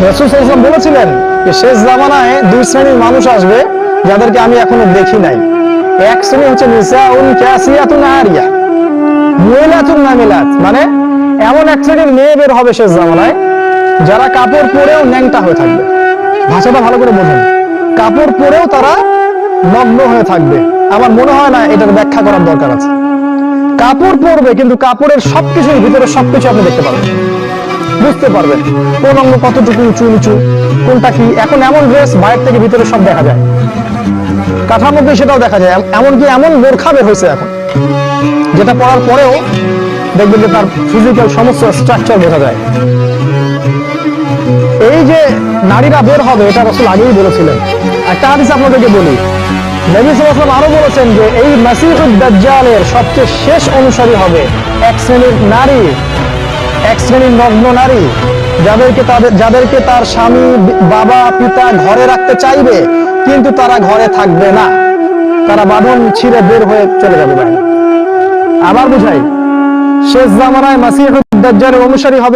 রাসূল সাল্লাল্লাহু আলাইহি ওয়াসাল্লাম বলেছিলেন যে শেষ জামানায় দুই শ্রেণীর মানুষ আসবে যাদেরকে আমি এখনো দেখি নাই। এক শ্রেণী হচ্ছে নিসাউন কাসিয়াতুন আরিয়া, মুইলাতুন নামিলাত, মানে এমন এক শ্রেণীর মেয়ে বের হবে শেষ জামানায় যারা কাপড় পরেও ন্যাংটা হয়ে থাকবে। ভাষাটা ভালো করে বোঝেন, কাপড় পরেও তারা নগ্ন হয়ে থাকবে। আমার মনে হয় না এটার ব্যাখ্যা করার দরকার আছে। কাপড় পরবে কিন্তু কাপড়ের সবকিছুর ভিতরে সবকিছু আপনি দেখতে পারবেন, বুঝতে পারবেন কোন অঙ্গ কতটুকু উঁচু নিচু, কোনটা কি। এখন এমন ড্রেস বাইরে থেকে ভিতরে সব দেখা যায়, কাঠার মধ্যে সেটাও দেখা যায়। এমনকি এমন বোরখা বের হয়েছে এখন যেটা পরার পরেও দেখবেন যে তার ফিজিক্যাল সমস্ত স্ট্রাকচার বোঝা যায়। এই যে নারীরা বের হবে এটা রাসূল আগেই বলেছিলেন। একটা হাদিস আপনাদেরকে বলি, নবী সাল্লাল্লাহু আলাইহি ওয়াসাল্লাম আরো বলেছেন যে এই মাসীহুদ দাজ্জালের সবচেয়ে শেষ অনুসারী হবে এক শ্রেণীর নারী, এক শ্রেণীর নগ্ন নারী যাদেরকে তার স্বামী বাবা পিতা ঘরে রাখতে চাইবে কিন্তু তারা ঘরে থাকবে না, তারা বাঁধন ছিঁড়ে বের হয়ে চলে যাবে বাইরে। আবার বুঝাই, শেষ জামানায় মাসীহুদ দাজ্জালের অনুসারী হবে